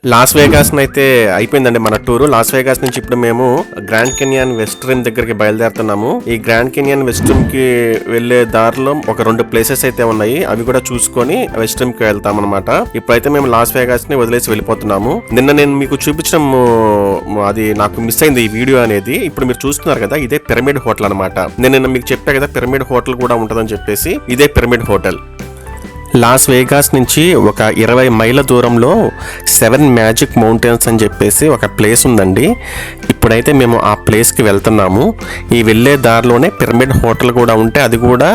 Las Vegas అయితే అయిపోయిందండి మన టూరు. లాస్ వేగాస్ నుంచి ఇప్పుడు మేము గ్రాండ్ కెనియన్ వెస్ట్ రిమ్ దగ్గరికి బయలుదేరుతున్నాము. ఈ గ్రాండ్ కెనియన్ వెస్ట్ రిమ్ కి వెళ్లే దారిలో ఒక 2 ప్లేసెస్ అయితే ఉన్నాయి. అవి కూడా చూసుకొని వెస్ట్ రిమ్ కి వెళ్తాం అనమాట. ఇప్పుడైతే మేము లాస్ వేగాస్ ని వదిలేసి వెళ్ళిపోతున్నాము. నిన్న నేను మీకు చూపించడం అది నాకు మిస్ అయింది ఈ వీడియో అనేది. ఇప్పుడు మీరు చూస్తున్నారు కదా, ఇదే పిరమిడ్ హోటల్ అనమాట. నేను నిన్న మీకు చెప్పా కదా పిరమిడ్ హోటల్ కూడా ఉంటుందని చెప్పేసి, ఇదే పిరమిడ్ హోటల్. లాస్ వేగాస్ నుంచి ఒక 20 మైళ్ళ దూరంలో 7 మ్యాజిక్ మౌంటైన్స్ అని చెప్పేసి ఒక ప్లేస్ ఉందండి. ఇప్పుడైతే మేము ఆ ప్లేస్కి వెళ్తున్నాము. ఈ వెళ్ళే దారిలోనే పిరమిడ్ హోటల్ కూడా ఉంటే అది కూడా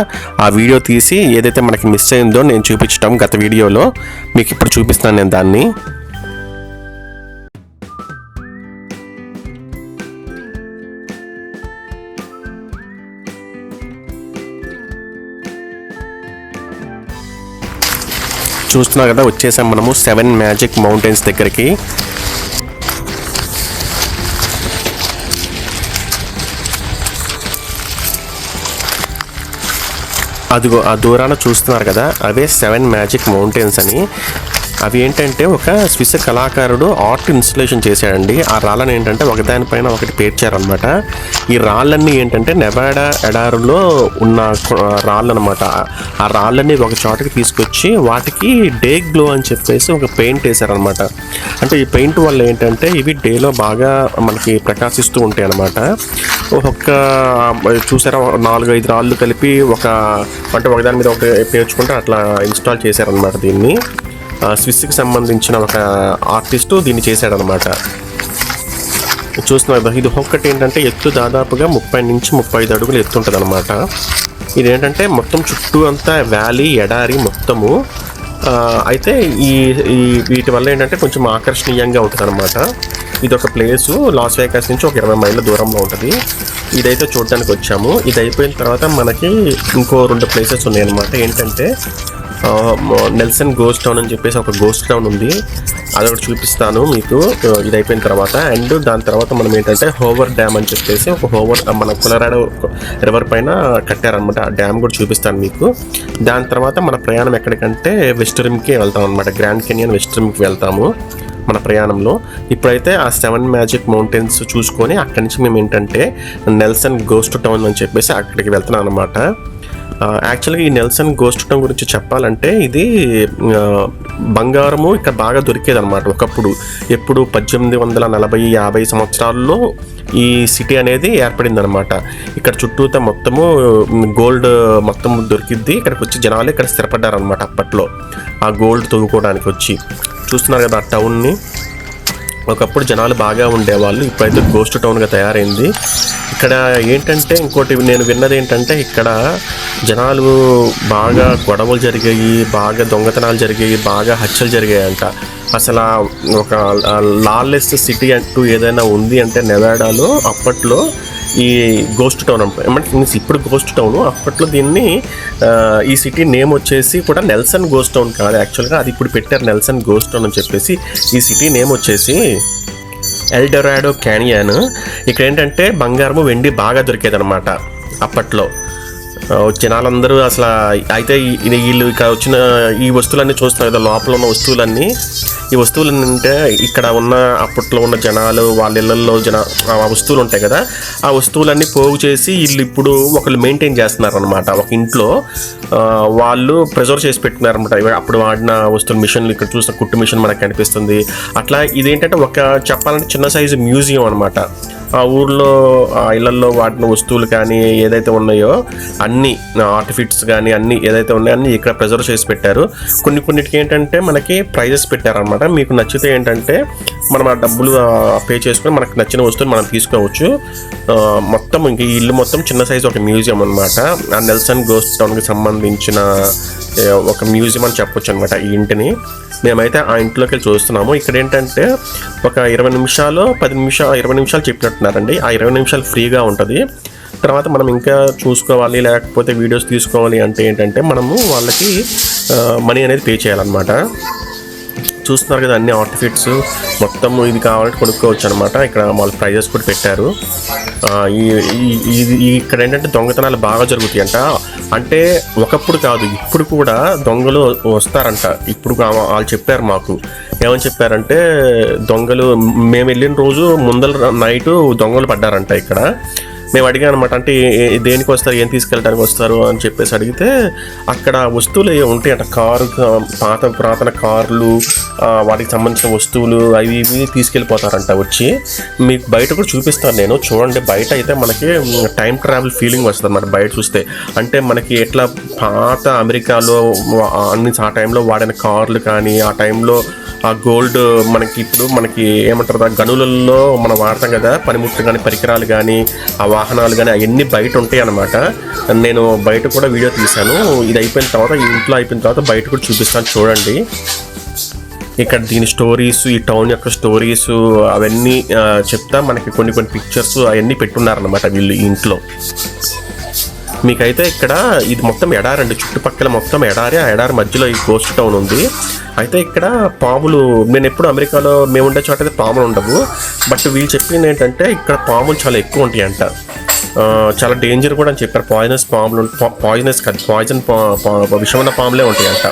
ఆ వీడియో తీసి ఏదైతే మనకి మిస్ అయిందో నేను చూపించడం గత వీడియోలో మీకు ఇప్పుడు చూపిస్తాను నేను దాన్ని. చూస్తున్నా కదా, వచ్చేసాం మనము 7 మ్యాజిక్ మౌంటైన్స్ దగ్గరికి. అదిగో ఆ దూరాన చూస్తున్నారు కదా, అవే 7 మ్యాజిక్ మౌంటైన్స్ అని. అవి ఏంటంటే ఒక స్విస్ కళాకారుడు ఆర్ట్ ఇన్స్టలేషన్ చేశాడండి. ఆ రాళ్ళని ఏంటంటే ఒకదానిపైన ఒకటి పేర్చారనమాట. ఈ రాళ్ళన్నీ ఏంటంటే నెవాడా ఎడారులో ఉన్న రాళ్ళు అనమాట. ఆ రాళ్ళన్నీ ఒక చోటకి తీసుకొచ్చి వాటికి డే గ్లో అని చెప్పేసి ఒక పెయింట్ వేశారనమాట. అంటే ఈ పెయింట్ వల్ల ఏంటంటే ఇవి డేలో బాగా మనకి ప్రకాశిస్తూ ఉంటాయి అనమాట. ఒక్క చూసారా, 4-5 రాళ్ళు కలిపి అంటే ఒకదాని మీద ఒకటి పేర్చుకుంటే అట్లా ఇన్స్టాల్ చేశారనమాట. దీన్ని స్విస్కి సంబంధించిన ఒక ఆర్టిస్టు దీన్ని చేశాడనమాట. చూస్తున్నారు, ఇది ఒక్కటి ఏంటంటే ఎత్తు దాదాపుగా 30 నుంచి 35 అడుగులు ఎత్తు ఉంటుంది అనమాట. ఇది ఏంటంటే మొత్తం చుట్టూ అంతా వ్యాలీ ఎడారి మొత్తము. అయితే ఈ వీటి వల్ల ఏంటంటే కొంచెం ఆకర్షణీయంగా ఉంటుంది అనమాట. ఇది ఒక ప్లేసు లాస్ వేగాస్ నుంచి ఒక 20 మైళ్ళ దూరంలో ఉంటుంది. ఇదైతే చూడడానికి వచ్చాము. ఇది అయిపోయిన తర్వాత మనకి ఇంకో 2 ప్లేసెస్ ఉన్నాయి అనమాట. ఏంటంటే నెల్సన్ గోస్ట్ టౌన్ అని చెప్పేసి ఒక గోస్ట్ టౌన్ ఉంది, అదొకటి చూపిస్తాను మీకు ఇది అయిపోయిన తర్వాత. అండ్ దాని తర్వాత మనం ఏంటంటే హోవర్ డ్యామ్ అని చెప్పేసి ఒక మన కొలరాడో రివర్ పైన కట్టారనమాట. ఆ డ్యామ్ కూడా చూపిస్తాను మీకు. దాని తర్వాత మన ప్రయాణం ఎక్కడికంటే వెస్ట్ రిమ్కి వెళ్తాం అనమాట. గ్రాండ్ కెనియన్ వెస్ట్ రిమ్కి వెళ్తాము మన ప్రయాణంలో. ఇప్పుడైతే ఆ 7 మ్యాజిక్ మౌంటైన్స్ చూసుకొని అక్కడి నుంచి మేము ఏంటంటే నెల్సన్ గోస్ట్ టౌన్ అని చెప్పేసి అక్కడికి వెళ్తున్నాం అనమాట. యాక్చువల్గా ఈ నెల్సన్ గోస్ట్ టౌన్ గురించి చెప్పాలంటే ఇది బంగారము ఇక్కడ బాగా దొరికేది అనమాట ఒకప్పుడు. ఎప్పుడు 1840-50 సంవత్సరాల్లో ఈ సిటీ అనేది ఏర్పడింది అనమాట. ఇక్కడ చుట్టూతో మొత్తము గోల్డ్ మొత్తం దొరికిద్ది. ఇక్కడికి వచ్చి జనాలు ఇక్కడ స్థిరపడ్డారనమాట అప్పట్లో, ఆ గోల్డ్ తవ్వుకోవడానికి వచ్చి. చూస్తున్నారు కదా ఆ టౌన్ని. ఒకప్పుడు జనాలు బాగా ఉండేవాళ్ళు, ఇప్పుడైతే గోస్ట్ టౌన్గా తయారైంది. ఇక్కడ ఏంటంటే ఇంకోటి నేను విన్నది ఏంటంటే ఇక్కడ జనాలు బాగా గొడవలు జరిగాయి, బాగా దొంగతనాలు జరిగాయి, బాగా హత్యలు జరిగాయంట. అసలు ఒక లాలెస్ సిటీ అంటూ ఏదైనా ఉంది అంటే నెవాడాలో అప్పట్లో ఈ గోస్ట్ టౌన్ అంటే ఇప్పుడు గోస్ట్ టౌన్, అప్పట్లో దీన్ని ఈ సిటీ నేమ్ వచ్చేసి కూడా నెల్సన్ గోస్ట్ టౌన్ కాదు యాక్చువల్గా, అది ఇప్పుడు పెట్టారు నెల్సన్ గోస్ట్ టౌన్ అని చెప్పేసి. ఈ సిటీ నేమ్ వచ్చేసి ఎల్డొరాడో క్యానియన్. ఇక్కడ ఏంటంటే బంగారము వెండి బాగా దొరికేదనమాట అప్పట్లో. జనాలందరూ అసలు అయితే వీళ్ళు ఇక్కడ వచ్చిన ఈ వస్తువులన్నీ చూస్తున్నారు కదా, లోపల ఉన్న వస్తువులన్నీ. ఈ వస్తువులు అంటే ఇక్కడ ఉన్న అప్పట్లో ఉన్న జనాలు వాళ్ళ ఇళ్ళల్లో ఆ వస్తువులు ఉంటాయి కదా, ఆ వస్తువులన్నీ పోగు చేసి వీళ్ళు ఇప్పుడు ఒకళ్ళు మెయింటైన్ చేస్తున్నారు అనమాట. ఒక ఇంట్లో వాళ్ళు ప్రిజర్వ్ చేసి పెట్టుకున్నారు అనమాట. అప్పుడు వాడిన వస్తువులు, మిషన్లు, ఇక్కడ చూసిన కుట్టు మిషన్ మనకు కనిపిస్తుంది. అట్లా ఇదేంటంటే చెప్పాలంటే చిన్న సైజు మ్యూజియం అనమాట. ఆ ఊర్లో ఆ ఇళ్లలో వాడిన వస్తువులు కానీ ఏదైతే ఉన్నాయో అన్ని ఆర్టిఫిట్స్ కానీ అన్ని ఏదైతే ఉన్నాయో అన్ని ఇక్కడ ప్రిజర్వ్ చేసి పెట్టారు. కొన్నిటికి ఏంటంటే మనకి ప్రైజెస్ పెట్టారనమాట. మీకు నచ్చితే ఏంటంటే మనం ఆ డబ్బులు పే చేసుకొని మనకు నచ్చిన వస్తువులు మనం తీసుకోవచ్చు. మొత్తం ఇంక ఈ ఇల్లు మొత్తం చిన్న సైజు ఒక మ్యూజియం అనమాట. ఆ నెల్సన్ గోస్ట్ టౌన్కి సంబంధించిన ఒక మ్యూజియం అని చెప్పొచ్చు అనమాట ఈ ఇంటిని. మేమైతే ఆ ఇంట్లోకి వెళ్ళి చూస్తున్నాము. ఇక్కడ ఏంటంటే ఒక 20 నిమిషాలు 20 నిమిషాలు చెప్పినట్టున్నారండి. ఆ 20 నిమిషాలు ఫ్రీగా ఉంటుంది. తర్వాత మనం ఇంకా చూసుకోవాలి లేకపోతే వీడియోస్ తీసుకోవాలి అంటే ఏంటంటే మనము వాళ్ళకి మనీ అనేది పే చేయాలన్నమాట. చూస్తున్నారు కదా అన్ని ఆర్టిఫిట్స్ మొత్తం ఇది కావాలంటే కొనుక్కోవచ్చు అనమాట. ఇక్కడ వాళ్ళు ప్రైజెస్ కూడా పెట్టారు. ఇక్కడ ఏంటంటే దొంగతనాలు బాగా జరుగుతాయి అంట. అంటే ఒకప్పుడు కాదు, ఇప్పుడు కూడా దొంగలు వస్తారంట. ఇప్పుడు వాళ్ళు చెప్పారు మాకు. ఏమని చెప్పారంటే దొంగలు మేము వెళ్ళిన రోజు ముందర నైటు దొంగలు పడ్డారంట ఇక్కడ. మేము అడిగాం అనమాట, అంటే దేనికి వస్తారు, ఏం తీసుకెళ్ళడానికి వస్తారు అని చెప్పేసి అడిగితే అక్కడ వస్తువులు ఉంటాయంట, పురాతన కార్లు, వాటికి సంబంధించిన వస్తువులు అవి ఇవి తీసుకెళ్ళిపోతారంట వచ్చి. మీకు బయట కూడా చూపిస్తాను నేను, చూడండి. బయట అయితే మనకి టైం ట్రావెల్ ఫీలింగ్ వస్తుంది అన్నమాట బయట చూస్తే. అంటే మనకి ఎట్లా పాత అమెరికాలో ఆ టైంలో వాడిన కార్లు కానీ, ఆ టైంలో ఆ గోల్డ్ మనకి ఇప్పుడు మనకి ఏమంటారు గనులలో మనం వాడతాం కదా, పనిముట్లు కానీ పరికరాలు కానీ ఆ వాహనాలు కానీ అవన్నీ బయట ఉంటాయి అన్నమాట. నేను బయట కూడా వీడియో తీశాను. ఇది అయిపోయిన తర్వాత, ఇంట్లో అయిపోయిన తర్వాత బయట కూడా చూపిస్తాను చూడండి. ఇక్కడ దీని స్టోరీస్, ఈ టౌన్ యొక్క స్టోరీస్ అవన్నీ చెప్తా. మనకి కొన్ని పిక్చర్స్ అవన్నీ పెట్టున్నారనమాట వీళ్ళు ఇంట్లో. మీకైతే ఇక్కడ ఇది మొత్తం ఎడారండి, చుట్టుపక్కల మొత్తం ఎడారి. ఆ ఎడారి మధ్యలో ఈ గోస్ట్ టౌన్ ఉంది. అయితే ఇక్కడ పాములు, నేను ఎప్పుడు అమెరికాలో మేము ఉండే చోట అయితే పాములు ఉండవు, బట్ వీళ్ళు చెప్పింది ఏంటంటే ఇక్కడ పాములు చాలా ఎక్కువ ఉంటాయి అంట. చాలా డేంజర్ కూడా అని చెప్పారు. పాయిజనస్ పాములు, పాయిజనస్ కాదు, విషమైన పాములే ఉంటాయి అంట.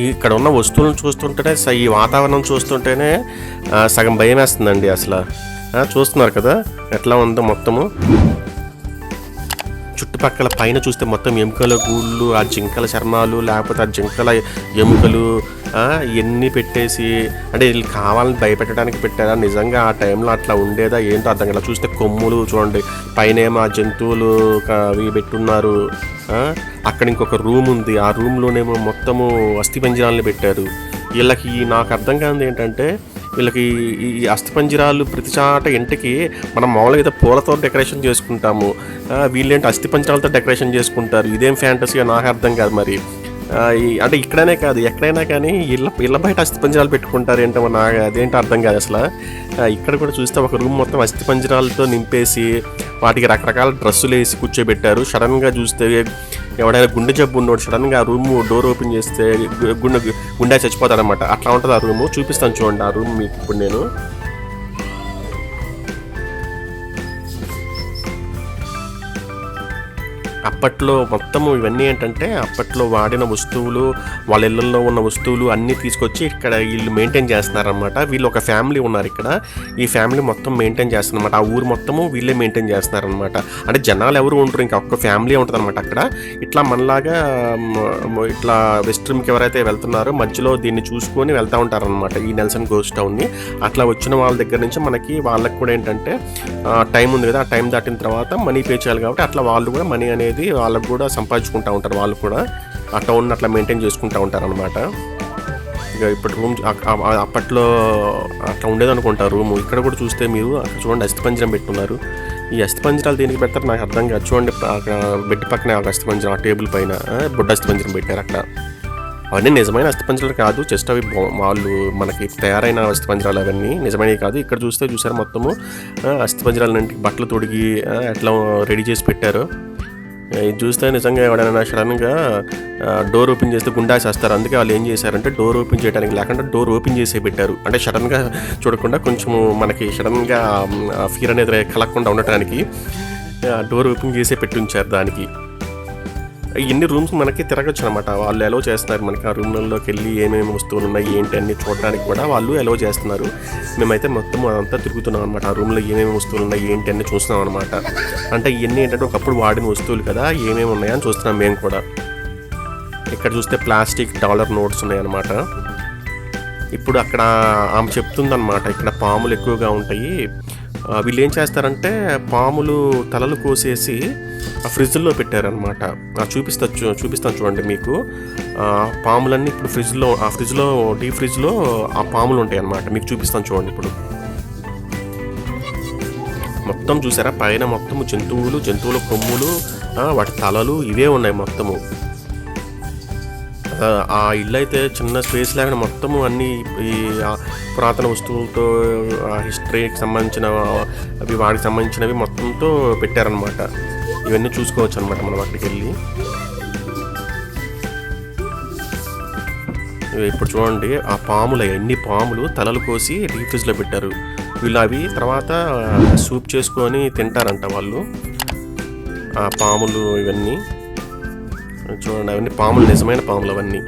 ఇక్కడ ఉన్న వస్తువులను చూస్తుంటేనే, ఈ వాతావరణం చూస్తుంటేనే సగం భయం వేస్తుందండి అసలు. చూస్తున్నారు కదా ఎట్లా ఉందో మొత్తము. చుట్టుపక్కల పైన చూస్తే మొత్తం ఎముకల గూళ్ళు, ఆ జింకల చర్మాలు, లేకపోతే ఆ జింకల ఎముకలు ఇవన్నీ పెట్టేసి, అంటే వీళ్ళు కావాలని భయపెట్టడానికి పెట్టారా, నిజంగా ఆ టైంలో అట్లా ఉండేదా ఏంటో అర్థం కదా. చూస్తే కొమ్ములు చూడండి, పైన ఏమో ఆ జంతువులు అవి పెట్టున్నారు. అక్కడ ఇంకొక రూమ్ ఉంది, ఆ రూమ్లోనేమో మొత్తము అస్థిపంజరాలను పెట్టారు. వీళ్ళకి నాకు అర్థం కానిది ఏంటంటే, వీళ్ళకి ఈ అస్థిపంజరాలు ప్రతి చాట ఇంటికి మనం మామూలుగా అయితే పూలతో డెకరేషన్ చేసుకుంటాము, వీళ్ళేంటి అస్థిపంజరాలతో డెకరేషన్ చేసుకుంటారు. ఇదేం ఫ్యాంటసీగా నాకు అర్థం కాదు మరి. అంటే ఇక్కడనే కాదు, ఎక్కడైనా కానీ ఇళ్ళ బయట అస్థిపంజరాలు పెట్టుకుంటారు ఏంటో నాకు అదేంటో అర్థం కాదు అసలు. ఇక్కడ కూడా చూస్తే ఒక రూమ్ మొత్తం అస్థిపంజరాలతో నింపేసి వాటికి రకరకాల డ్రెస్సులు వేసి కూర్చోబెట్టారు. సడన్గా చూస్తే ఎవడైనా గుండె జబ్బు ఉన్నోడు సడన్గా ఆ రూమ్ డోర్ ఓపెన్ చేస్తే గుండె చచ్చిపోతాడనమాట. అట్లా ఉంటుంది ఆ రూము. చూపిస్తాను చూడండి ఆ రూమ్ మీకు ఇప్పుడు నేను. అప్పట్లో మొత్తము ఇవన్నీ ఏంటంటే అప్పట్లో వాడిన వస్తువులు, వాళ్ళ ఇళ్ళల్లో ఉన్న వస్తువులు అన్నీ తీసుకొచ్చి ఇక్కడ వీళ్ళు మెయింటైన్ చేస్తున్నారనమాట. వీళ్ళు ఒక ఫ్యామిలీ ఉన్నారు ఇక్కడ, ఈ ఫ్యామిలీ మొత్తం మెయింటైన్ చేస్తారనమాట. ఆ ఊరు మొత్తము వీళ్ళే మెయింటైన్ చేస్తున్నారనమాట. అంటే జనాలు ఎవరు ఉండరు, ఇంకా ఒక్క ఫ్యామిలీ ఉంటుంది అనమాట అక్కడ. ఇట్లా మనలాగా ఇట్లా వెస్ట్ రూమ్కి ఎవరైతే వెళ్తున్నారో మధ్యలో దీన్ని చూసుకొని వెళ్తూ ఉంటారనమాట ఈ నెల్సన్ గోస్ట్ టౌన్ని. అట్లా వచ్చిన వాళ్ళ దగ్గర నుంచి వాళ్ళకి కూడా ఏంటంటే టైం ఉంది కదా, ఆ టైం దాటిన తర్వాత మనీ పే చేయాలి కాబట్టి అట్లా వాళ్ళు కూడా మనీ అనేది వాళ్ళకు కూడా సంపాదించుకుంటూ ఉంటారు. వాళ్ళు కూడా ఆ టౌన్ అట్లా మెయింటైన్ చేసుకుంటూ ఉంటారు అనమాట. ఇక ఇప్పుడు రూమ్ అప్పట్లో అట్లా ఉండేది అనుకుంటారు రూము. ఇక్కడ కూడా చూస్తే మీరు అక్కడ చూడండి అస్థిపంజరం పెట్టున్నారు. ఈ అస్థిపంజరాలు దేనికి పెడతారు నాకు అర్థం కాదు. చూడండి అక్కడ బెడ్ పక్కనే ఒక అస్థిపంజరం, ఆ టేబుల్ పైన బొడ్డ అస్థిపంజరం పెట్టారు అక్కడ. అవన్నీ నిజమైన అస్థిపంజరాలు కాదు, జస్ట్ అవి వాళ్ళు మనకి తయారైన అస్థిపంజరాలు, అవన్నీ నిజమైనవి కాదు. ఇక్కడ చూసారు మొత్తము అస్థిపంజరాలన్నింటికి బట్టలు తొడిగి ఎట్లా రెడీ చేసి పెట్టారు. ఇది చూస్తే నిజంగా ఎవడైనా సడన్గా డోర్ ఓపెన్ చేస్తే గుండాసేస్తారు. అందుకే వాళ్ళు ఏం చేశారంటే డోర్ ఓపెన్ చేయడానికి లేకుండా డోర్ ఓపెన్ చేసే పెట్టారు. అంటే సడన్గా చూడకుండా కొంచెము మనకి సడన్గా ఫీర్ అనేది కలగకుండా ఉండటానికి డోర్ ఓపెన్ చేసే పెట్టి ఉంచారు దానికి. ఎన్ని రూమ్స్ మనకి తిరగచ్చు అనమాట. వాళ్ళు అలౌ చేస్తున్నారు మనకి ఆ రూమ్లలోకి వెళ్ళి ఏమేమి వస్తువులు ఉన్నాయి ఏంటి అన్ని చూడడానికి కూడా వాళ్ళు అలౌ చేస్తున్నారు. మేమైతే మొత్తం అదంతా తిరుగుతున్నాం అనమాట. ఆ రూమ్లో ఏమేమి వస్తువులు ఉన్నాయి ఏంటి అన్ని చూస్తున్నాం అనమాట. అంటే ఇవన్నీ ఏంటంటే ఒకప్పుడు వాడిన వస్తువులు కదా, ఏమేమి ఉన్నాయని చూస్తున్నాం మేము కూడా. ఇక్కడ చూస్తే ప్లాస్టిక్ డాలర్ నోట్స్ ఉన్నాయన్నమాట. ఇప్పుడు అక్కడ ఆమె చెప్తుందన్నమాట ఇక్కడ పాములు ఎక్కువగా ఉంటాయి. వీళ్ళు ఏం చేస్తారంటే పాములు తలలు కోసేసి ఆ ఫ్రిడ్జ్లో పెట్టారనమాట. చూపిస్తాను చూడండి మీకు. పాములన్నీ ఇప్పుడు ఫ్రిడ్జ్లో డీప్ ఫ్రిడ్జ్లో ఆ పాములు ఉంటాయి అన్నమాట. మీకు చూపిస్తాను చూడండి ఇప్పుడు. మొత్తం చూసారా పైన మొత్తము జంతువుల కొమ్ములు, వాటి తలలు ఇవే ఉన్నాయి మొత్తము. ఆ ఇల్లు అయితే చిన్న స్పేస్ లేకుండా మొత్తము అన్నీ ఈ పురాతన వస్తువులతో హిస్టరీకి సంబంధించిన వాటికి సంబంధించినవి మొత్తంతో పెట్టారనమాట. ఇవన్నీ చూసుకోవచ్చు అనమాట మనం అక్కడికి వెళ్ళి. ఇప్పుడు చూడండి ఆ ఎన్ని పాములు తలలు కోసి డీప్ ఫ్రిడ్జ్లో పెట్టారు. వీళ్ళు అవి తర్వాత సూప్ చేసుకొని తింటారంట వాళ్ళు. ఆ పాములు ఇవన్నీ చూడండి, అవన్నీ పాములు, నిజమైన పాములు అవన్నీ.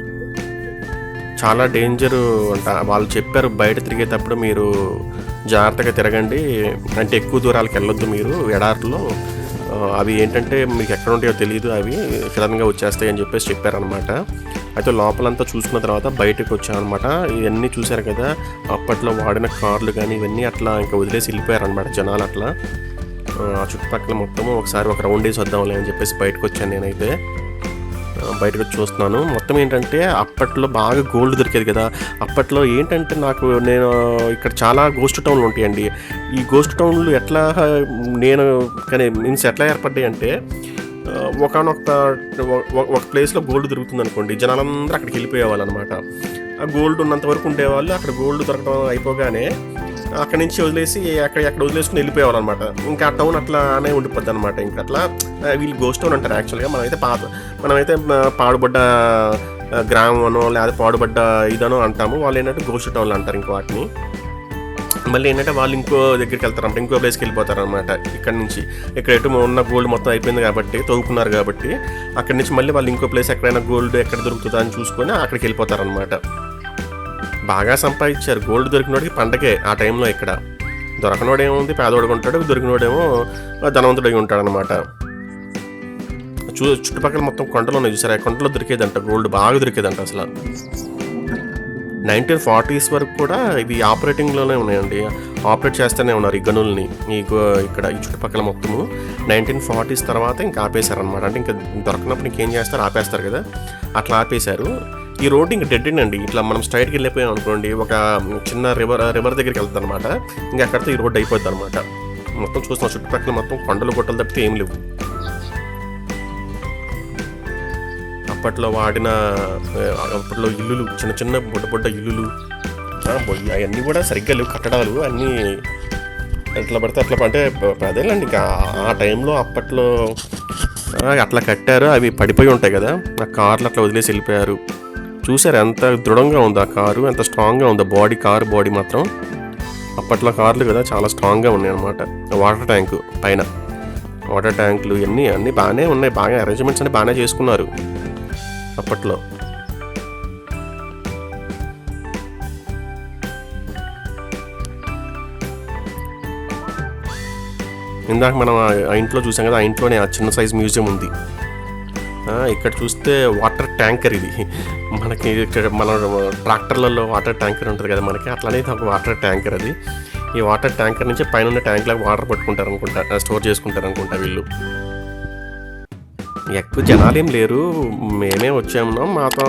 చాలా డేంజరు అంట. వాళ్ళు చెప్పారు బయట తిరిగేటప్పుడు మీరు జాగ్రత్తగా తిరగండి, అంటే ఎక్కువ దూరాలకు వెళ్ళొద్దు మీరు ఎడారిలో, అవి ఏంటంటే మీకు ఎక్కడ ఉంటాయో తెలియదు, అవి సడన్గా వచ్చేస్తాయి అని చెప్పేసి చెప్పారనమాట. అయితే లోపలంతా చూసుకున్న తర్వాత బయటకు వచ్చామన్నమాట. ఇవన్నీ చూశారు కదా, అప్పట్లో వాడిన కార్లు కానీ ఇవన్నీ అట్లా ఇంకా వదిలేసి వెళ్ళిపోయారనమాట జనాలు. అట్లా ఆ చుట్టుపక్కల మొత్తము ఒకసారి ఒక రౌండ్ వేసి వద్దాంలే అని చెప్పేసి బయటకు వచ్చాను. నేనైతే బయటకు వచ్చి చూస్తున్నాను. మొత్తం ఏంటంటే అప్పట్లో బాగా గోల్డ్ దొరికేది కదా. అప్పట్లో ఏంటంటే నేను ఇక్కడ చాలా గోస్ట్ టౌన్లు ఉంటాయండి. ఈ గోస్ట్ టౌన్లు ఎట్లా మీన్స్ ఎట్లా ఏర్పడ్డాయి అంటే, ఒక ప్లేస్లో గోల్డ్ దొరుకుతుంది అనుకోండి, జనాలందరూ అక్కడికి వెళ్ళిపోయేవాళ్ళు అనమాట. ఆ గోల్డ్ ఉన్నంత వరకు ఉండేవాళ్ళు. అక్కడ గోల్డ్ దొరకడం అయిపోగానే అక్కడి నుంచి వదిలేసి ఎక్కడ వదిలేసుకుని వెళ్ళిపోయేవాళ్ళు అనమాట. ఇంకా ఆ టౌన్ అట్లానే ఉండిపోద్ది అనమాట. ఇంకా అట్లా వీళ్ళు గోస్ట్ టౌన్ అంటారు యాక్చువల్గా. మనమైతే పాడుబడ్డ గ్రామం అనో లేదా పాడుబడ్డ ఇదనో అంటాము. వాళ్ళు ఏంటంటే గోస్ట్ టౌన్లు అంటారు ఇంకో వాటిని. మళ్ళీ ఏంటంటే వాళ్ళు ఇంకో దగ్గరికి వెళ్తారన్నమాట, ఇంకో ప్లేస్కి వెళ్ళిపోతారు అనమాట. ఇక్కడ నుంచి ఇక్కడ ఎటు ఉన్న గోల్డ్ మొత్తం అయిపోయింది కాబట్టి, తవ్వుకున్నారు కాబట్టి, అక్కడి నుంచి మళ్ళీ వాళ్ళు ఇంకో ప్లేస్ ఎక్కడైనా గోల్డ్ ఎక్కడ దొరుకుతుందా అని చూసుకొని అక్కడికి వెళ్ళిపోతారనమాట. బాగా సంపాదించారు. గోల్డ్ దొరికినోడికి పండగే ఆ టైంలో. ఇక్కడ దొరకనోడేముంది, పేదోడుగా ఉంటాడు, దొరికినోడేమో ధనవంతుడిగా ఉంటాడు అనమాట. చుట్టుపక్కల మొత్తం కొండలు ఉన్నాయి చూసారు, ఆ కొండలో దొరికేదంట గోల్డ్, బాగా దొరికేదంట అసలు. 1940s వరకు కూడా ఇవి ఆపరేటింగ్లోనే ఉన్నాయండి, ఆపరేట్ చేస్తూనే ఉన్నారు ఈ గనుల్ని. ఇక్కడ ఈ చుట్టుపక్కల మొత్తము 1940s తర్వాత ఇంకా ఆపేశారనమాట. అంటే ఇంకా దొరకనప్పుడు ఇంకేం చేస్తారు, ఆపేస్తారు కదా, అట్లా ఆపేశారు. ఈ రోడ్డు ఇంకా డెడ్ అండి. ఇట్లా మనం స్ట్రైట్కి వెళ్ళిపోయాం అనుకోండి, ఒక చిన్న రివర్ దగ్గరికి వెళ్తుంది అనమాట. ఇంకా అక్కడితో ఈ రోడ్డు అయిపోద్ది అనమాట. మొత్తం చూస్తున్నాం చుట్టుపక్కల మొత్తం కొండలు గుట్టలు తప్పితే ఏం లేవు. అప్పట్లో ఇల్లులు, చిన్న చిన్న బుడ్డ ఇల్లులు, అవన్నీ కూడా సరిగ్గా లేవు, కట్టడాలు అన్నీ ఎట్లా పడితే అట్లా. అంటే అదేలేండి, ఇంకా ఆ టైంలో అప్పట్లో అట్లా కట్టారు. అవి పడిపోయి ఉంటాయి కదా, ఆ కార్లు అట్లా వదిలేసి వెళ్ళిపోయారు. చూసారు ఎంత దృఢంగా ఉంది ఆ కారు, ఎంత స్ట్రాంగ్గా ఉంది కారు బాడీ మాత్రం. అప్పట్లో కార్లు కదా చాలా స్ట్రాంగ్గా ఉన్నాయి అనమాట. వాటర్ ట్యాంకు పైన, వాటర్ ట్యాంకులు అన్నీ బాగానే ఉన్నాయి. బాగా అరేంజ్మెంట్స్ అన్ని బాగానే చేసుకున్నారు అప్పట్లో. ఇందాక మనం ఆ ఇంట్లో చూసాం కదా, ఆ ఇంట్లోనే ఆ చిన్న సైజ్ మ్యూజియం ఉంది. ఇక్కడ చూస్తే వాటర్ ట్యాంకర్, ఇది మనకి ఇక్కడ మన ట్రాక్టర్లలో వాటర్ ట్యాంకర్ ఉంటుంది కదా మనకి, అట్లానే ఒక వాటర్ ట్యాంకర్ అది. ఈ వాటర్ ట్యాంకర్ నుంచి పైన ఉన్న ట్యాంక్లకు వాటర్ పట్టుకుంటారు అనుకుంటా, స్టోర్ చేసుకుంటారు అనుకుంటా వీళ్ళు. ఎక్కువ జనాలు ఏం లేరు, మేమే వచ్చాము. మాతో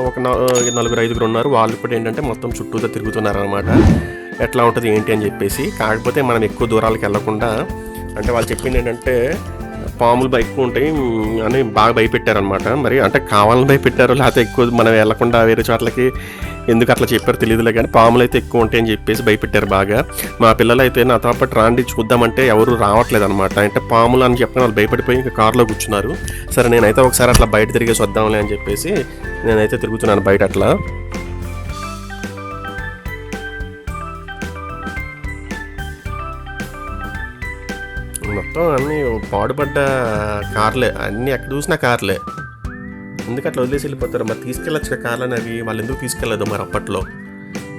ఒక 4-5 ఉన్నారు. వాళ్ళు కూడా ఏంటంటే మొత్తం చుట్టూతో తిరుగుతున్నారు అనమాట, ఎట్లా ఉంటుంది ఏంటి అని చెప్పేసి. కాకపోతే మనం ఎక్కువ దూరాలకు వెళ్ళకుండా, అంటే వాళ్ళు చెప్పింది ఏంటంటే పాములు ఎక్కువ ఉంటాయి అని బాగా భయపెట్టారనమాట. మరి అంటే కావాలని భయపెట్టారు, లేకపోతే ఎక్కువ మనం వెళ్లకుండా వేరే చోట్లకి ఎందుకు అట్లా చెప్పారు తెలియదులే, కానీ పాములు అయితే ఎక్కువ ఉంటాయని చెప్పేసి భయపెట్టారు బాగా. మా పిల్లలు అయితే నాతో పాటు రాండి చూద్దామంటే ఎవరు రావట్లేదు అనమాట. అంటే పాములు అని చెప్పిన వాళ్ళు భయపడిపోయి ఇంకా కారులో కూర్చున్నారు. సరే నేనైతే ఒకసారి అట్లా బయట తిరిగేసి వద్దాంలే అని చెప్పేసి నేనైతే తిరుగుతున్నాను బయట అట్లా. మొత్తం అన్నీ పాడుపడ్డ కార్లే, అన్నీ ఎక్కడ చూసినా కార్లే. ఎందుకు అట్లా వదిలేసి వెళ్ళిపోతారు? మరి తీసుకెళ్ళచ్చు కార్లని, అవి వాళ్ళు ఎందుకు తీసుకెళ్ళదు మరి అప్పట్లో?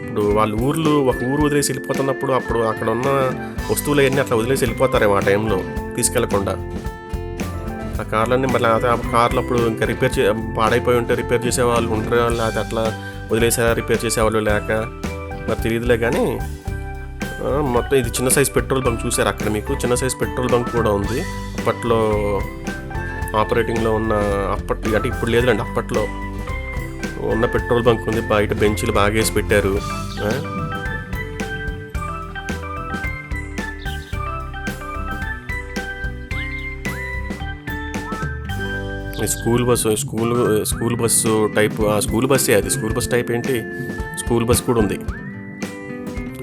ఇప్పుడు వాళ్ళు ఒక ఊరు వదిలేసి వెళ్ళిపోతున్నప్పుడు అప్పుడు అక్కడ ఉన్న వస్తువులు అవన్నీ అట్లా వదిలేసి వెళ్ళిపోతారేమో ఆ టైంలో తీసుకెళ్లకుండా. ఆ కార్లన్నీ మళ్ళీ ఆ కార్లు అప్పుడు ఇంకా పాడైపోయి ఉంటే రిపేర్ చేసేవాళ్ళు ఉంటారు, లేకపోతే అట్లా వదిలేసారా రిపేర్ చేసేవాళ్ళు లేక మరి తెలియదులే. కానీ మొత్తం ఇది చిన్న సైజ్ పెట్రోల్ బంక్ చూసారు అక్కడ, మీకు చిన్న సైజ్ పెట్రోల్ బంక్ కూడా ఉంది అప్పట్లో ఆపరేటింగ్లో ఉన్న. అంటే ఇప్పుడు లేదులేండి, అప్పట్లో ఉన్న పెట్రోల్ బంక్ ఉంది. బయట బెంచీలు బాగా వేసి పెట్టారు. స్కూల్ బస్సు టైప్, స్కూల్ బస్సే అది. స్కూల్ బస్ టైప్ ఏంటి, స్కూల్ బస్ కూడా ఉంది.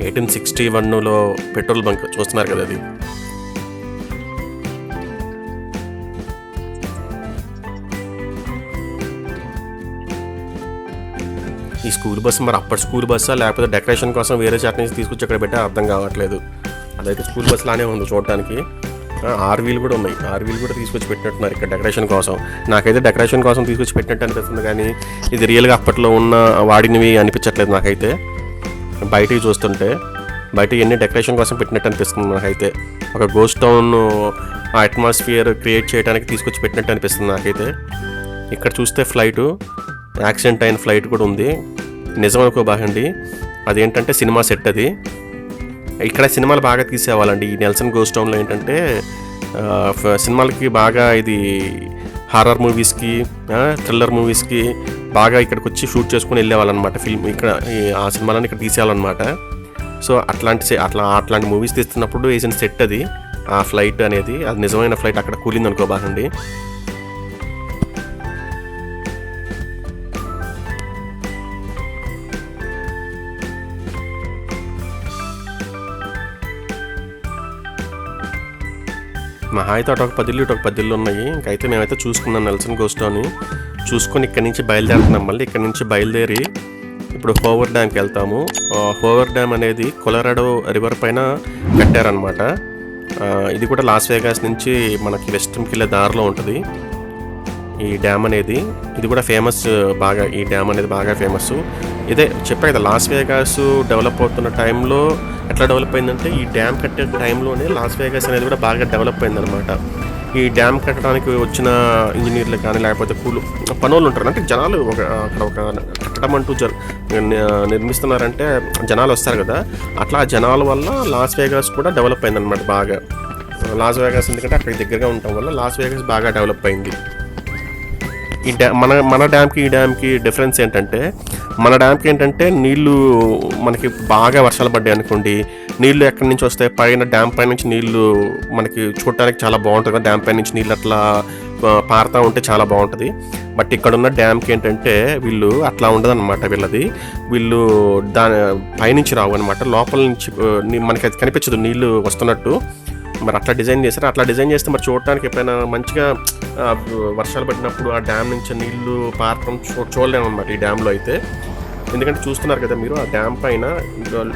1861లో పెట్రోల్ బంక్ చూస్తున్నారు కదా అది. ఈ స్కూల్ బస్సు మరి అప్పటి స్కూల్ బస్సా లేకపోతే డెకరేషన్ కోసం వేరే చోట నుంచి తీసుకొచ్చి అక్కడ పెట్టా అర్థం కావట్లేదు. అదైతే స్కూల్ బస్ లానే ఉంది చూడటానికి. ఆర్వీలు కూడా ఉన్నాయి. ఆర్వీలు కూడా తీసుకొచ్చి పెట్టినట్టున్నారు ఇక్కడ డెకరేషన్ కోసం. నాకైతే డెకరేషన్ కోసం తీసుకొచ్చి పెట్టినట్టు అనిపిస్తుంది, కానీ ఇది రియల్గా అప్పట్లో ఉన్న వాడినవి అనిపించట్లేదు నాకైతే. బయటికి చూస్తుంటే బయట ఎన్ని డెకరేషన్ కోసం పెట్టినట్టు అనిపిస్తుంది నాకైతే. ఒక గోస్ట్ టౌన్ ఆ అట్మాస్ఫియర్ క్రియేట్ చేయడానికి తీసుకొచ్చి పెట్టినట్టు అనిపిస్తుంది నాకైతే. ఇక్కడ చూస్తే ఫ్లైటు, యాక్సిడెంట్ అయిన ఫ్లైట్ కూడా ఉంది. నిజం అనుకోబాగండి, అదేంటంటే సినిమా సెట్ అది. ఇక్కడ సినిమాలు బాగా తీసేవాళ్ళండి ఈ నెల్సన్ గోస్ట్ టౌన్లో. ఏంటంటే సినిమాలకి బాగా ఇది హారర్ మూవీస్కి, థ్రిల్లర్ మూవీస్కి బాగా ఇక్కడికి వచ్చి షూట్ చేసుకుని వెళ్ళేవాళ్ళనమాట. ఫిల్మ్ ఇక్కడ ఆ సినిమాలను ఇక్కడ తీసేయాలన్నమాట. సో అట్లాంటి మూవీస్ తీస్తున్నప్పుడు వేసిన సెట్ అది, ఆ ఫ్లైట్ అనేది. అది నిజమైన ఫ్లైట్ అక్కడ కూలింది అనుకోబాగండి. మహా అయితే అటు ఒక 10 ఇటు ఒక 10 ఉన్నాయి. ఇంకైతే మేమైతే చూసుకున్నాం నెల్సన్ గోస్ట్ టౌన్ చూసుకొని ఇక్కడి నుంచి బయలుదేరుతున్నాం. మళ్ళీ ఇక్కడి నుంచి బయలుదేరి ఇప్పుడు హోవర్ డ్యామ్కి వెళ్తాము. హోవర్ డ్యామ్ అనేది కొలరాడో రివర్ పైన కట్టారనమాట. ఇది కూడా లాస్ వేగాస్ నుంచి మనకి వెస్ట్రన్కి వెళ్ళే దారిలో ఉంటుంది ఈ డ్యామ్ అనేది. ఇది కూడా ఫేమస్ బాగా, ఈ డ్యామ్ అనేది బాగా ఫేమస్. ఇదే చెప్పా కదా, లాస్ వేగాస్ డెవలప్ అవుతున్న టైంలో ఎట్లా డెవలప్ అయిందంటే ఈ డ్యామ్ కట్టే టైంలోనే లాస్ వేగాస్ అనేది కూడా బాగా డెవలప్ అయిందనమాట. ఈ డ్యామ్ కట్టడానికి వచ్చిన ఇంజనీర్లు కానీ లేకపోతే పనులు ఉంటారు, అంటే జనాలు అక్కడ ఒక కట్టడం అంటూ నిర్మిస్తున్నారంటే జనాలు వస్తారు కదా, అట్లా జనాల వల్ల లాస్ వేగాస్ కూడా డెవలప్ అయిందనమాట బాగా. లాస్ వేగాస్ ఎందుకంటే అక్కడికి దగ్గరగా ఉండటం వల్ల లాస్ వేగాస్ బాగా డెవలప్ అయింది. ఈ మన డ్యామ్కి ఈ డ్యామ్కి డిఫరెన్స్ ఏంటంటే, మన డ్యామ్కి ఏంటంటే నీళ్లు మనకి బాగా వర్షాలు పడ్డాయి అనుకోండి, నీళ్లు ఎక్కడి నుంచి వస్తాయి, పైన డ్యామ్ పై నుంచి నీళ్లు మనకి చూడటానికి చాలా బాగుంటుంది కదా. డ్యామ్ పై నుంచి నీళ్ళు అట్లా పారుతూ ఉంటే చాలా బాగుంటుంది. బట్ ఇక్కడ ఉన్న డ్యామ్కి ఏంటంటే వీళ్ళు అట్లా ఉండదన్నమాట. వీళ్ళు దాని పైనుంచి రావు అనమాట, లోపల నుంచి మనకి అది కనిపించదు నీళ్లు వస్తున్నట్టు. మరి అట్లా డిజైన్ చేస్తారు. అట్లా డిజైన్ చేస్తే మరి చూడటానికి ఎప్పుడైనా మంచిగా వర్షాలు పడినప్పుడు ఆ డ్యామ్ నుంచి నీళ్లు పారటం చూడలేము అనమాట ఈ డ్యామ్లో అయితే. ఎందుకంటే చూస్తున్నారు కదా మీరు, ఆ డ్యామ్ పైన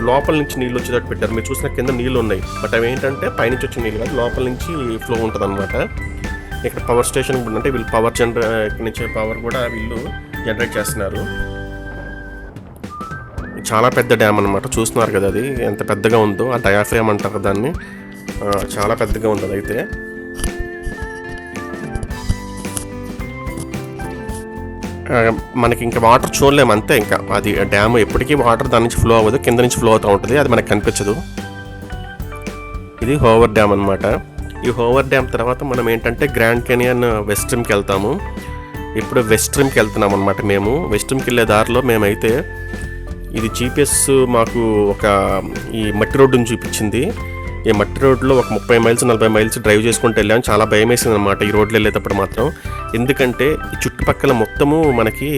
లోపల నుంచి నీళ్ళు వచ్చేటట్టు పెట్టారు. మీరు చూసిన కింద నీళ్ళు ఉన్నాయి, బట్ అవి ఏంటంటే పైనుంచి వచ్చే నీళ్ళు కాదు, లోపల నుంచి ఫ్లో ఉంటుంది అనమాట. ఇక్కడ పవర్ స్టేషన్ కూడా అంటే వీళ్ళు పవర్ ఇక్కడ నుంచి పవర్ కూడా వీళ్ళు జనరేట్ చేస్తున్నారు. చాలా పెద్ద డ్యామ్ అనమాట, చూస్తున్నారు కదా అది ఎంత పెద్దగా ఉందో. ఆ డయాఫ్రామ్ అంటారు దాన్ని, చాలా పెద్దగా ఉంటుంది. అయితే మనకి ఇంకా వాటర్ చూడలేము అంతే. ఇంకా అది డ్యామ్ ఎప్పటికీ వాటర్ దాని నుంచి ఫ్లో అవ్వదు, కింద నుంచి ఫ్లో అవుతూ ఉంటుంది, అది మనకు కనిపించదు. ఇది హోవర్ డ్యామ్ అనమాట. ఈ హోవర్ డ్యామ్ తర్వాత మనం ఏంటంటే గ్రాండ్ కెనియన్ వెస్ట్రిమ్కి వెళ్తాము. ఇప్పుడు వెస్ట్రిమ్కి వెళ్తున్నాం అనమాట. మేము వెస్ట్రిమ్కి వెళ్ళే దారిలో మేమైతే ఇది జీపీఎస్ మాకు ఒక ఈ మట్టి రోడ్డుని చూపించింది. ఈ మట్టి రోడ్లో ఒక 30 మైల్స్ 40 మైల్స్ డ్రైవ్ చేసుకుంటూ వెళ్ళాము. చాలా భయం వేసింది అనమాట ఈ రోడ్లు వెళ్ళేటప్పుడు మాత్రం. ఎందుకంటే ఈ చుట్టుపక్కల మొత్తము మనకి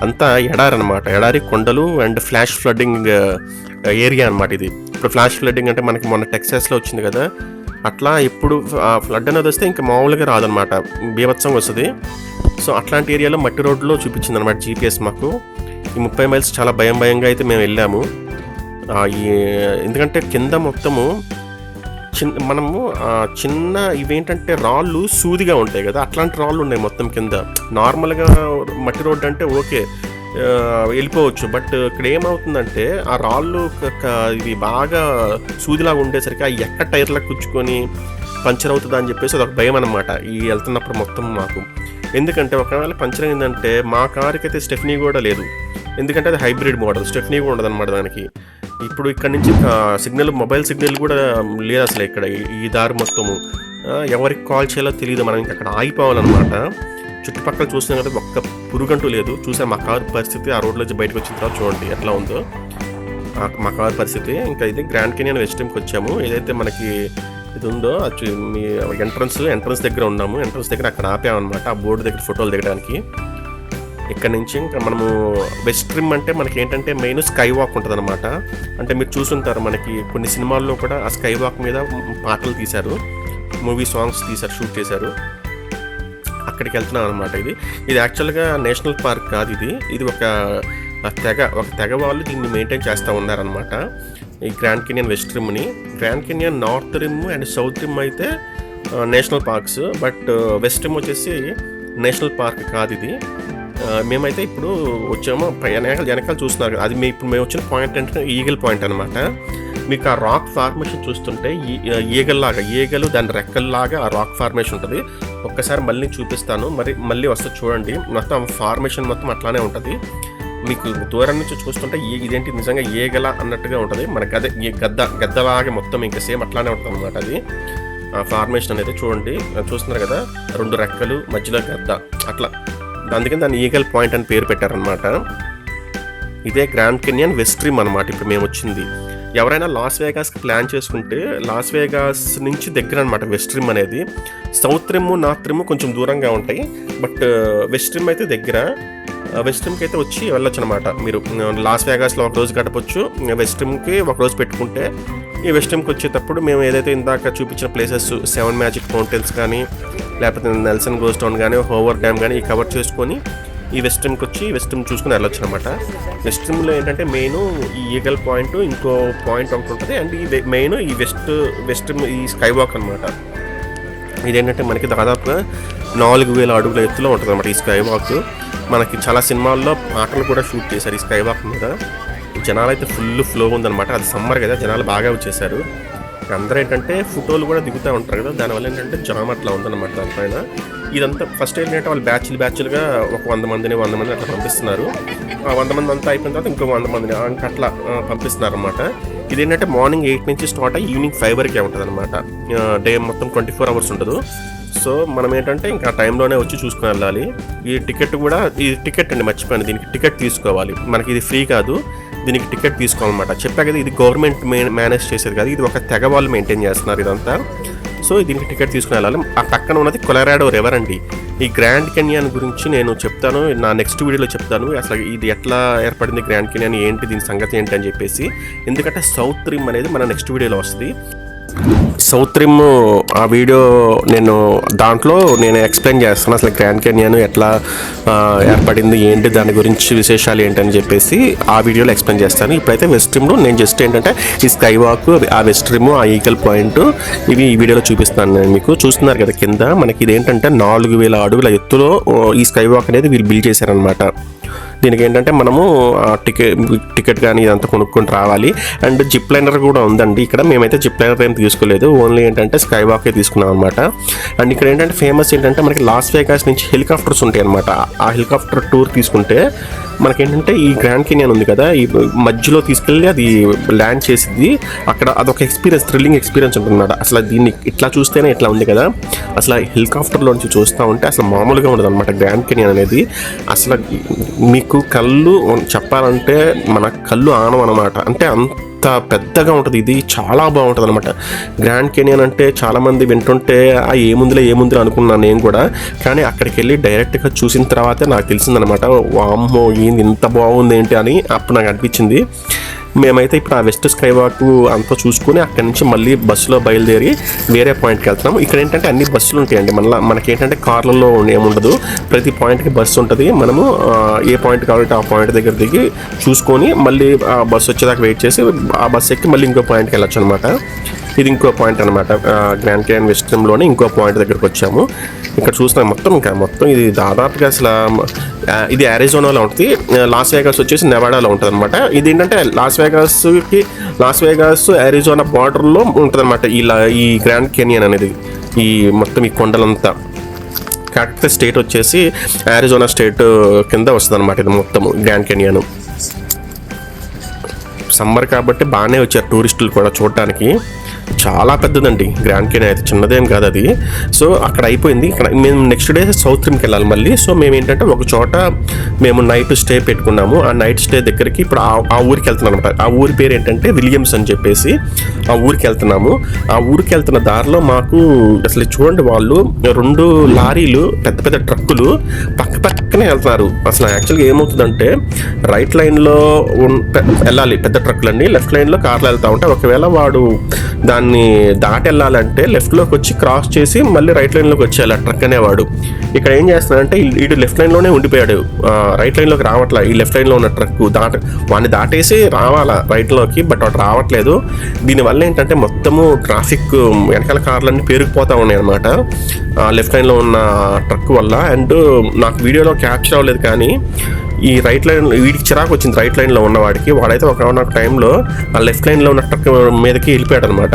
అంతా ఎడారి అనమాట, ఎడారి కొండలు అండ్ ఫ్లాష్ ఫ్లడ్డింగ్ ఏరియా అనమాట ఇది. ఇప్పుడు ఫ్లాష్ ఫ్లడ్డింగ్ అంటే మనకి మొన్న టెక్సాస్లో వచ్చింది కదా, అట్లా ఇప్పుడు ఫ్లడ్ అనేది వస్తే ఇంకా మామూలుగా రాదనమాట, బీభత్సంగా వస్తుంది. సో అట్లాంటి ఏరియాలో మట్టి రోడ్లో చూపించింది అనమాట జీపీఎస్ మాకు. ఈ 30 మైల్స్ చాలా భయంగా అయితే మేము వెళ్ళాము. ఎందుకంటే కింద మొత్తము మనము చిన్న ఇవేంటంటే రాళ్ళు సూదిగా ఉంటాయి కదా, అట్లాంటి రాళ్ళు ఉన్నాయి మొత్తం కింద. నార్మల్గా మట్టి రోడ్డు అంటే ఓకే వెళ్ళిపోవచ్చు, బట్ ఇక్కడ ఏమవుతుందంటే ఆ రాళ్ళు ఇవి బాగా సూదిలాగా ఉండేసరికి అవి ఎక్కడ టైర్లకు కుచ్చుకొని పంచర్ అవుతుందా అని చెప్పేసి అదొక భయం అనమాట ఈ వెళ్తున్నప్పుడు మొత్తం మాకు. ఎందుకంటే ఒకవేళ పంచర్ అయిందంటే మా కారుకి అయితే స్టెఫ్నీ కూడా లేదు, ఎందుకంటే అది హైబ్రిడ్ మోడల్, స్టెఫ్నీ కూడా ఉండదు అనమాట దానికి. ఇప్పుడు ఇక్కడ నుంచి సిగ్నల్, మొబైల్ సిగ్నల్ కూడా లేదు అసలు ఇక్కడ ఈ దారి మొత్తము. ఎవరికి కాల్ చేయాలో తెలియదు, మనం ఇంకా అక్కడ ఆగిపోవాలన్నమాట. చుట్టుపక్కల చూసినా కదా ఒక్క పురుగంటూ లేదు. చూసా మా కారు పరిస్థితి ఆ రోడ్లోంచి బయటకు వచ్చిన తర్వాత చూడండి ఎట్లా ఉందో మా కారు పరిస్థితి. ఇంకా ఇది గ్రాండ్ కెనియన్ వెస్ట్రిమ్కి వచ్చాము. ఏదైతే మనకి ఇది ఉందో మీ ఎంట్రన్స్ దగ్గర ఉన్నాము. ఎంట్రన్స్ దగ్గర అక్కడ ఆపామన్నమాట, ఆ బోర్డు దగ్గర ఫోటోలు దిగడానికి. ఇక్కడ నుంచి ఇంకా మనము వెస్ట్రిమ్ అంటే మనకి ఏంటంటే మెయిన్ స్కై వాక్ ఉంటుంది అనమాట. అంటే మీరు చూసుంటారు మనకి కొన్ని సినిమాల్లో కూడా ఆ స్కై వాక్ మీద పాటలు తీశారు, మూవీ సాంగ్స్ తీశారు, షూట్ చేశారు. అక్కడికి వెళ్తున్నాం అనమాట. ఇది యాక్చువల్గా నేషనల్ పార్క్ కాదు, ఇది ఒక తెగ వాళ్ళు దీన్ని మెయింటైన్ చేస్తూ ఉన్నారనమాట. ఈ గ్రాండ్ కెనియన్ వెస్ట్ రిమ్ని. Grand Canyon North Rim and South Rim అయితే national parks. But West Rim వచ్చేసి నేషనల్ పార్క్ కాదు ఇది. మేమైతే ఇప్పుడు వచ్చాము, వెనకాల చూస్తున్నారు. అది ఇప్పుడు మేము వచ్చిన పాయింట్ అంటే ఈగల్ పాయింట్ అనమాట. మీకు ఆ రాక్ ఫార్మేషన్ చూస్తుంటే ఈగలు దాని రెక్కల్లాగా ఆ రాక్ ఫార్మేషన్ ఉంటుంది. ఒక్కసారి మళ్ళీ చూపిస్తాను, మళ్ళీ వస్తే చూడండి. మొత్తం ఫార్మేషన్ మొత్తం అట్లానే ఉంటుంది. మీకు దూరం నుంచి చూస్తుంటే ఇదేంటి నిజంగా ఈగల అన్నట్టుగా ఉంటుంది. మనకి అదే గద్దలాగా మొత్తం ఇంకా సేమ్ అట్లానే ఉంటుంది అనమాట. అది ఫార్మేషన్ అనేది చూడండి, చూస్తున్నారు కదా, 2 రెక్కలు మధ్యలో గద్ద అట్లా. అందుకని దాన్ని ఈగల్ పాయింట్ అని పేరు పెట్టారనమాట. ఇదే గ్రాండ్ కెన్యన్ వెస్ట్ రిమ్ అనమాట ఇప్పుడు మేము వచ్చింది. ఎవరైనా లాస్ వేగాస్కి ప్లాన్ చేసుకుంటే లాస్ వేగాస్ నుంచి దగ్గర అనమాట వెస్ట్ రిమ్ అనేది. సౌత్ రిమ్ నార్త్ రిమ్ కొంచెం దూరంగా ఉంటాయి, బట్ వెస్ట్ రిమ్ అయితే దగ్గర. వెస్ట్ రిమ్కి అయితే వచ్చి వెళ్ళొచ్చు అనమాట. మీరు లాస్ వేగాస్లో ఒక రోజు గడపచ్చు, వెస్ట్ రిమ్కి ఒక రోజు పెట్టుకుంటే. ఈ వెస్ట్ రిమ్కి వచ్చేటప్పుడు మేము ఏదైతే ఇందాక చూపించిన ప్లేసెస్ 7 మ్యాజిక్ మౌంటైన్స్ కానీ, లేకపోతే నెల్సన్ గోస్ట్ టౌన్ కానీ, హోవర్ డ్యామ్ కానీ కవర్ చేసుకొని ఈ వెస్ట్ రిమ్కి వచ్చి వెస్ట్ రిమ్ చూసుకుని వెళ్ళొచ్చు అనమాట. వెస్ట్ రిమ్లో ఏంటంటే మెయిన్ ఈ ఈగల్ పాయింట్, ఇంకో పాయింట్ ఒకటి ఉంటుంది. అండ్ ఈ మెయిన్ ఈ వెస్ట్ రిమ్ ఈ స్కై వాక్ అనమాట. ఇదేంటంటే మనకి దాదాపుగా 4000 అడుగుల ఎత్తులో ఉంటుంది అనమాట ఈ స్కై వాక్. మనకి చాలా సినిమాల్లో పాటలు కూడా షూట్ చేశారు ఈ స్కై వాక్ మీద. జనాలు అయితే ఫుల్ ఫ్లో ఉందన్నమాట. అది సమ్మర్ కదా, జనాలు బాగా వచ్చేసారు. అందరూ ఏంటంటే ఫోటోలు కూడా దిగుతూ ఉంటారు కదా, దానివల్ల ఏంటంటే జామ్ అట్లా ఉందన్నమాట దానిపైన. ఇదంతా ఫస్ట్ ఏంటంటే వాళ్ళు బ్యాచ్లుగా ఒక 100 మందిని అట్లా పంపిస్తున్నారు. ఆ 100 మంది అంతా అయిపోయిన తర్వాత ఇంకో 100 మందిని అట్లా పంపిస్తున్నారు అనమాట. ఇదేంటంటే మార్నింగ్ 8 నుంచి స్టార్ట్ అయ్యి ఈవినింగ్ 5 వరకే ఉంటుంది అనమాట. డే మొత్తం 24 అవర్స్ ఉంటుంది. సో మనం ఏంటంటే ఇంకా టైంలోనే వచ్చి చూసుకుని వెళ్ళాలి. ఈ టికెట్ అండి, మర్చిపోయాను, దీనికి టికెట్ తీసుకోవాలి. మనకి ఇది ఫ్రీ కాదు, దీనికి టికెట్ తీసుకోవాలన్నమాట. చెప్పా కదా, ఇది గవర్నమెంట్ మేనేజ్ చేసేది కాదు, ఇది ఒక తెగ వాళ్ళు మెయింటైన్ చేస్తున్నారు ఇదంతా. సో దీనికి టికెట్ తీసుకుని వెళ్ళాలి. ఆ పక్కన ఉన్నది కొలరాడో రివర్ అండి. ఈ గ్రాండ్ కెన్యాన్ గురించి నేను చెప్తాను, నా నెక్స్ట్ వీడియోలో చెప్తాను. అసలు ఇది ఎట్లా ఏర్పడింది గ్రాండ్ కెన్యాన్ ఏంటి, దీని సంగతి ఏంటి అని చెప్పేసి. ఎందుకంటే సౌత్ రిమ్ అనేది మన నెక్స్ట్ వీడియోలో వస్తుంది. సౌత్ రిమ్ ఆ వీడియో దాంట్లో నేను ఎక్స్ప్లెయిన్ చేస్తాను అసలు గ్రాండ్ కెన్యాన్ ఎట్లా ఏర్పడింది ఏంటి, దాని గురించి విశేషాలు ఏంటని చెప్పేసి ఆ వీడియోలో ఎక్స్ప్లెయిన్ చేస్తాను. ఇప్పుడైతే వెస్ట్ రిమ్లో నేను జస్ట్ ఏంటంటే ఈ స్కై వాక్, ఆ వెస్ట్ రిమ్, ఆ ఈగల్ పాయింట్ ఇవి ఈ వీడియోలో చూపిస్తాను. నేను మీకు చూస్తున్నారు కదా కింద మనకి ఇదేంటంటే 4000 అడుగుల ఎత్తులో ఈ స్కై వాక్ అనేది వీళ్ళు బిల్డ్ చేశారనమాట. దీనికి ఏంటంటే మనము టికెట్ కానీ ఇదంతా కొనుక్కొని రావాలి. అండ్ జిప్ లైనర్ కూడా ఉందండి ఇక్కడ. మేమైతే జిప్ లైనర్ ఏం తీసుకోలేదు, ఓన్లీ ఏంటంటే స్కై వాకే తీసుకున్నాం అనమాట. అండ్ ఇక్కడ ఏంటంటే ఫేమస్ ఏంటంటే మనకి లాస్ వేగాస్ నుంచి హెలికాప్టర్స్ ఉంటాయి అనమాట. ఆ హెలికాప్టర్ టూర్ తీసుకుంటే మనకేంటంటే ఈ గ్రాండ్ కెన్యాన్ ఉంది కదా, ఈ మధ్యలో తీసుకెళ్ళి అది ల్యాండ్ చేసింది అక్కడ. అదొక ఎక్స్పీరియన్స్, థ్రిల్లింగ్ ఎక్స్పీరియన్స్ ఉంటుందన్నమాట. అసలు దీన్ని ఇట్లా చూస్తేనే ఇట్లా ఉంది కదా, అసలు హెలికాప్టర్లోంచి చూస్తూ ఉంటే అసలు మామూలుగా ఉండదు అనమాట గ్రాండ్ కెన్యాన్ అనేది. అసలు మీకు కళ్ళు చెప్పాలంటే మన కళ్ళు ఆనం అనమాట. అంటే అంత పెద్దగా ఉంటుంది, ఇది చాలా బాగుంటుంది అనమాట. గ్రాండ్ కెన్యాన్ అంటే చాలామంది వింటుంటే ఏముందిలే అనుకున్నాను నేను కూడా. కానీ అక్కడికి వెళ్ళి డైరెక్ట్గా చూసిన తర్వాతే నాకు తెలిసిందనమాట, వామ్మో ఏంది ఇంత బాగుంది ఏంటి అని అప్పుడు నాకు అనిపించింది. మేమైతే ఇప్పుడు ఆ వెస్ట్ స్కై వాక్ అంతా చూసుకుని అక్కడి నుంచి మళ్ళీ బస్సులో బయలుదేరి వేరే పాయింట్కి వెళ్తున్నాము. ఇక్కడ ఏంటంటే అన్ని బస్సులు ఉంటాయండి. మనకేంటంటే కార్లలో ఏముండదు, ప్రతి పాయింట్కి బస్సు ఉంటుంది. మనము ఏ పాయింట్ కావాలంటే ఆ పాయింట్ దగ్గర దిగి చూసుకొని మళ్ళీ ఆ బస్సు వచ్చేదాకా వెయిట్ చేసి ఆ బస్సు ఎక్కి మళ్ళీ ఇంకో పాయింట్కి వెళ్ళొచ్చు అనమాట. ఇది ఇంకో పాయింట్ అనమాట. గ్రాండ్ కెన్యాన్ వెస్ట్ రిమ్లోనే ఇంకో పాయింట్ దగ్గరకు వచ్చాము. ఇక్కడ చూస్తున్నాం మొత్తం ఇది దాదాపుగా అసలు ఇది అరిజోనాలో ఉంటుంది. లాస్ వేగాస్ వచ్చేసి నెవాడాలో ఉంటుంది అనమాట. ఇది ఏంటంటే లాస్ వేగాస్ అరిజోనా బార్డర్లో ఉంటుంది అనమాట ఈ గ్రాండ్ కెన్యాన్ అనేది. ఈ మొత్తం ఈ కొండలంతా కాకపోతే స్టేట్ వచ్చేసి అరిజోనా స్టేట్ కింద వస్తుంది అనమాట. ఇది మొత్తం గ్రాండ్ కెన్యాన్. సమ్మర్ కాబట్టి బాగానే వచ్చారు టూరిస్టులు కూడా చూడటానికి. చాలా పెద్దదండి గ్రాండ్ కెన్యాన్ అయితే, చిన్నదేం కాదు అది. సో అక్కడ అయిపోయింది. ఇక్కడ మేము నెక్స్ట్ డే సౌత్ రిమ్కి వెళ్ళాలి మళ్ళీ. సో మేము ఏంటంటే ఒక చోట మేము నైట్ స్టే పెట్టుకున్నాము. ఆ నైట్ స్టే దగ్గరికి ఇప్పుడు ఆ ఊరికి వెళ్తున్నాం అనమాట. ఆ ఊరి పేరు ఏంటంటే విలియమ్స్ అని చెప్పేసి ఆ ఊరికి వెళ్తున్నాము. ఆ ఊరికి వెళ్తున్న దారిలో మాకు అసలు చూడండి, వాళ్ళు 2 లారీలు పెద్ద ట్రక్కులు పక్క పక్కనే వెళ్తున్నారు. అసలు యాక్చువల్గా ఏమవుతుందంటే రైట్ లైన్లో వెళ్ళాలి పెద్ద ట్రక్కులన్నీ, లెఫ్ట్ లైన్లో కార్లు వెళ్తూ ఉంటాయి. ఒకవేళ వాడు దాన్ని దాటి వెళ్ళాలంటే లెఫ్ట్లోకి వచ్చి క్రాస్ చేసి మళ్ళీ రైట్ లైన్లోకి వచ్చేయాలి ఆ ట్రక్ అనేవాడు. ఇక్కడ ఏం చేస్తున్నాడంటే వీడు లెఫ్ట్ లైన్లోనే ఉండిపోయాడు, రైట్ లైన్లోకి రావట్లా. ఈ లెఫ్ట్ లైన్లో ఉన్న ట్రక్ వాడిని దాటేసి రావాలా రైట్లోకి, బట్ వాడు రావట్లేదు. దీనివల్ల ఏంటంటే మొత్తము ట్రాఫిక్ వెనకాల కార్లన్నీ పేరుకుపోతూ ఉన్నాయి అనమాట లెఫ్ట్ లైన్లో ఉన్న ట్రక్ వల్ల. అండ్ నాకు వీడియోలో క్యాప్చర్ అవ్వలేదు, కానీ ఈ రైట్ లైన్ వీడికి చిరాకు వచ్చింది రైట్ లైన్లో ఉన్నవాడికి. వాడైతే ఒక టైంలో ఆ లెఫ్ట్ లైన్లో ఉన్న ట్రక్ మీదకి వెళ్ళిపోయాడు అనమాట.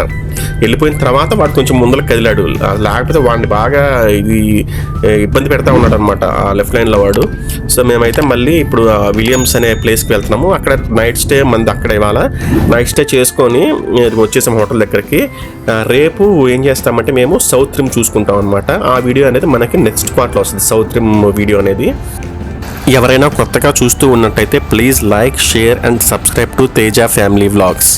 వెళ్ళిపోయిన తర్వాత వాడు కొంచెం ముందుకు కదిలాడు, లేకపోతే వాడిని బాగా ఇది ఇబ్బంది పెడతా ఉన్నాడు అనమాట ఆ లెఫ్ట్ లైన్లో వాడు. సో మేమైతే మళ్ళీ ఇప్పుడు విలియమ్స్ అనే ప్లేస్కి వెళ్తున్నాము. అక్కడ నైట్ స్టే మంది అక్కడ ఇవాళ నైట్ స్టే చేసుకొని వచ్చేసాం హోటల్ దగ్గరికి. రేపు ఏం చేస్తామంటే మేము సౌత్ రిమ్ చూసుకుంటాం అనమాట. ఆ వీడియో అనేది మనకి నెక్స్ట్ పార్ట్లో వస్తుంది, సౌత్ రిమ్ వీడియో అనేది. ఎవరైనా కొత్తగా చూస్తూ ఉన్నట్టయితే please like, share and subscribe to Teja family vlogs.